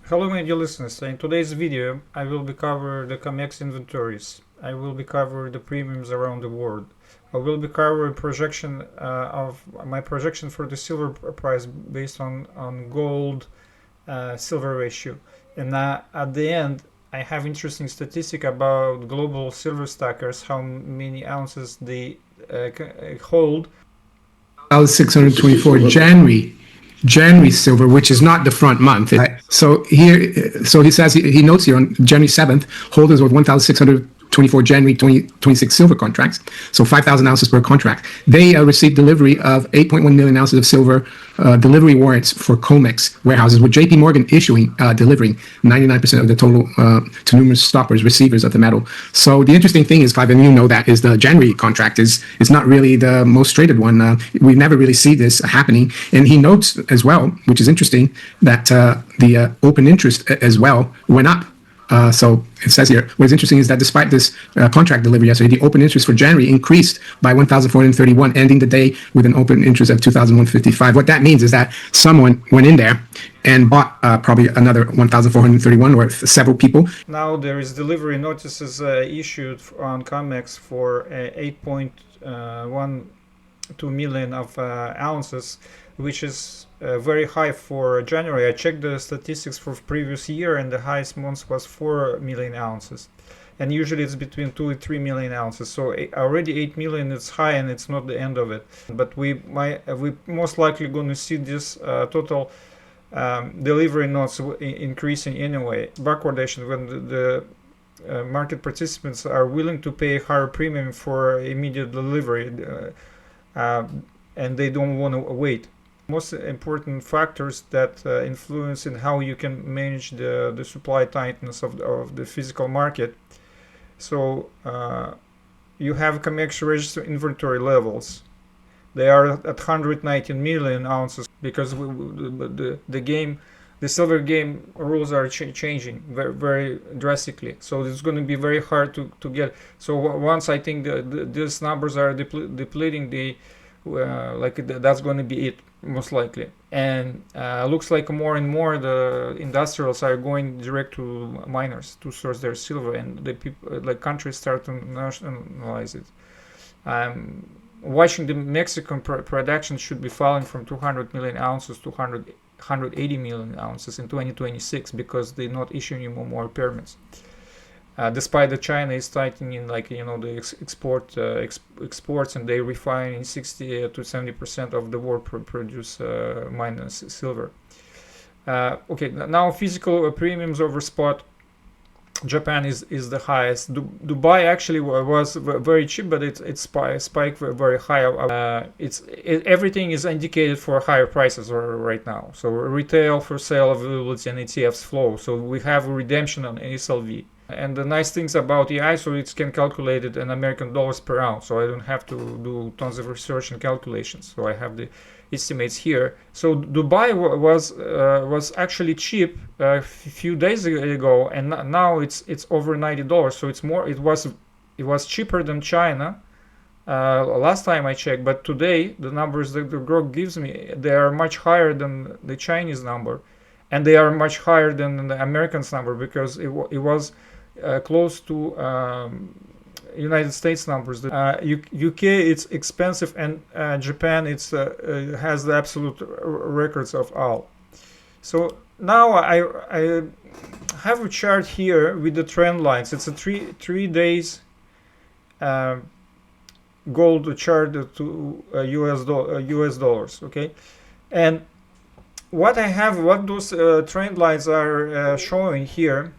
Hello my dear listeners, in today's video I will be covering the COMEX inventories. I will be covering the premiums around the world. I will be covering projection of my projection for the silver price based on gold silver ratio. And at the end I have interesting statistic about global silver stackers, how many ounces they hold. 624 January silver, which is not the front month. So he says he notes here on January 7th, holders of 1,624 January 2026 silver contracts, so 5,000 ounces per contract. They received delivery of 8.1 million ounces of silver delivery warrants for COMEX warehouses, with JP Morgan delivering 99% of the total to numerous stoppers, receivers of the metal. So the interesting thing is, Clive, and you know that, is the January contract is not really the most traded one. We never really see this happening. And he notes as well, which is interesting, that the open interest as well went up. So it says here, what's interesting is that despite this contract delivery yesterday, the open interest for January increased by 1,431, ending the day with an open interest of 2,155. What that means is that someone went in there and bought probably another 1,431, or several people. Now there is delivery notices issued on COMEX for 8.12 million of ounces, which is very high for January. I checked the statistics for previous year, and the highest month was 4 million ounces, and usually it's between 2 and 3 million ounces. So already 8 million is high, and it's not the end of it. But we most likely going to see this total delivery notes increasing anyway. Backwardation, when the market participants are willing to pay higher premium for immediate delivery, and they don't want to wait. Most important factors that influence in how you can manage the supply tightness of the physical market. So you have COMEX Registered Inventory Levels. They are at 119 million ounces, because the silver game rules are changing very, very drastically. So it's going to be very hard to get. So once I think these numbers are depleting, that's going to be it, most likely. And looks like more and more the industrials are going direct to miners to source their silver, and the people, like countries, start to nationalize it. Watching the Mexican production should be falling from 200 million ounces to 180 million ounces in 2026, because they're not issuing more permits. Despite the China is tightening, the exports, and they refine 60 to 70% of the world produce minus silver. Okay, now physical premiums over spot. Japan is the highest. Dubai actually was very cheap, but it spiked very high. Everything is indicated for higher prices right now. So retail, for sale, availability, and ETFs flow. So we have a redemption on SLV. And the nice things about EI, so it can calculate it in American dollars per ounce. So I don't have to do tons of research and calculations. So I have the estimates here. So Dubai was actually cheap a few days ago, and now it's over $90. So it's more. It was cheaper than China last time I checked. But today the numbers that the growth gives me, they are much higher than the Chinese number, and they are much higher than the Americans number, because it was close to United States numbers. UK it's expensive, and Japan has the absolute records of all. So now I have a chart here with the trend lines. It's a three days gold chart to US dollars. Okay, and what those trend lines are showing here,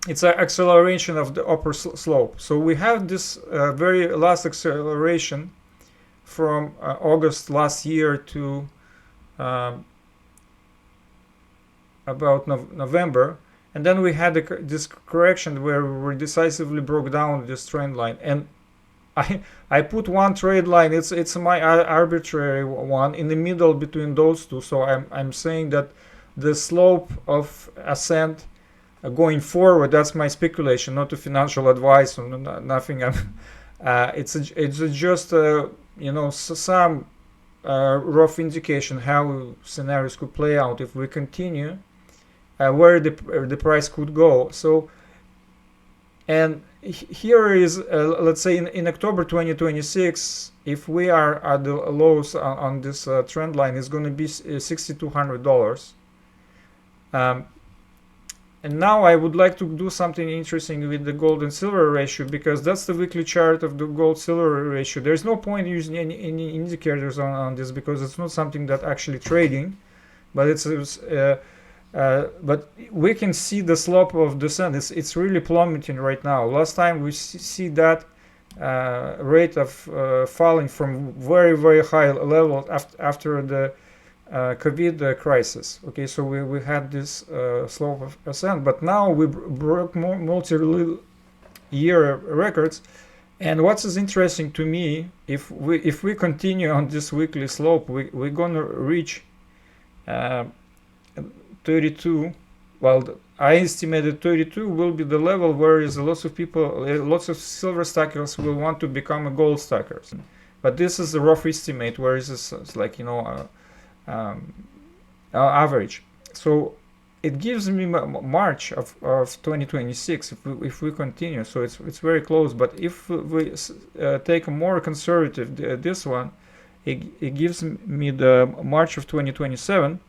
it's an acceleration of the upper slope. So we have this very last acceleration from August last year to about November, and then we had this correction where we decisively broke down this trend line. And I put one trade line. It's my arbitrary one in the middle between those two. So I'm saying that the slope of ascent going forward, that's my speculation, not a financial advice or nothing. It's just some rough indication how scenarios could play out if we continue where the price could go. So, and here is let's say in October 2026, if we are at the lows on this trend line, it's going to be $6,200. And now I would like to do something interesting with the gold and silver ratio, because that's the weekly chart of the gold silver ratio. There's no point using any indicators on this, because it's not something that actually trading, but but we can see the slope of descent. It's really plummeting right now. Last time we see that rate of falling from very high level after the COVID crisis. Okay, so we had this slope of ascent, but now we broke multi-year records. And what is interesting to me, if we continue on this weekly slope, we're gonna reach 32. Well, I estimated 32 will be the level where is lots of people, lots of silver stackers will want to become a gold stackers. But this is a rough estimate, where it's like, you know, average. So it gives me March of 2026 if we continue. So it's very close. But if we take a more conservative this one, it gives me the March of 2027.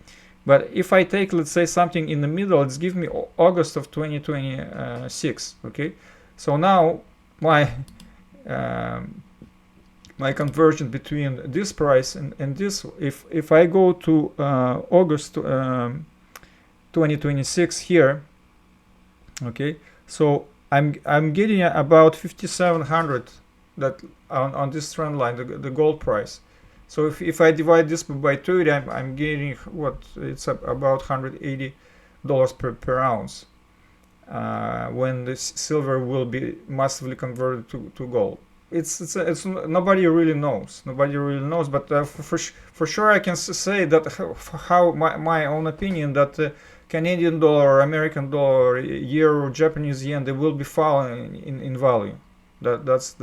But if I take, let's say, something in the middle, it's give me August of 2026. Okay, so now my my conversion between this price and this, if I go to August 2026 here, okay, so I'm getting about 5,700 that on this trend line, the gold price. So if I divide this by 30, I'm getting what, it's about $180 per ounce when the silver will be massively converted to gold. It's nobody really knows. But for sure I can say that how my own opinion that Canadian dollar, American dollar, euro, Japanese yen, they will be falling in value. That's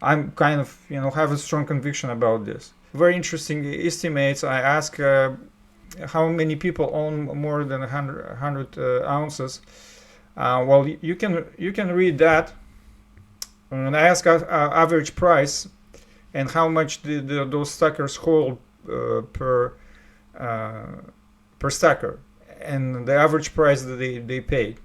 I'm kind of, you know, have a strong conviction about this. Very interesting estimates. I ask how many people own more than 100 ounces. Well, you can read that. And I ask average price and how much those stackers hold per stacker, and the average price that they pay.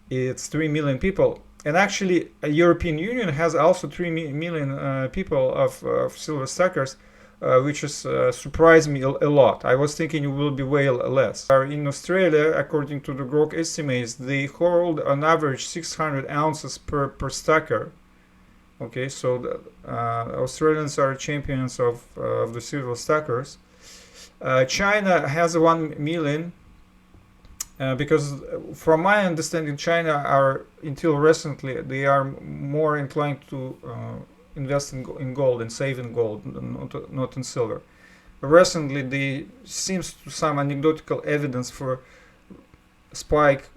It's 3 million people. And actually, a European Union has also 3 million people of silver stackers, which has surprised me a lot. I was thinking it will be way less. In Australia, according to the Grok estimates, they hold on average 600 ounces per stacker. Okay, so the Australians are champions of the silver stackers. China has 1 million. Because from my understanding, China are, until recently, they are more inclined to invest in gold and save in gold, not in silver. Recently, there seems to some anecdotal evidence for spike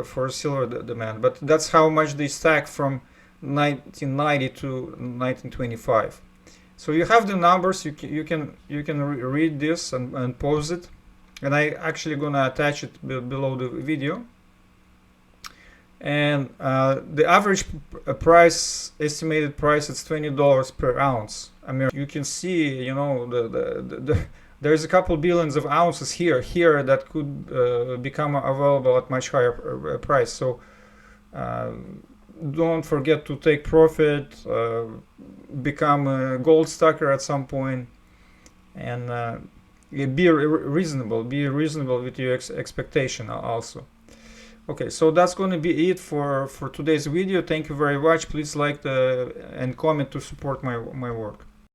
for silver demand, but that's how much they stack from 1990 to 1925. So you have the numbers. You can read this and pause it. And I actually gonna attach it below the video. And the average price, estimated price, it's $20 per ounce. I mean, you can see, you know, there's a couple billions of ounces here that could become available at much higher price. So don't forget to take profit, become a gold stacker at some point, and be reasonable with your expectation also. Okay, so that's going to be it for today's video. Thank you very much. Please like and comment to support my work.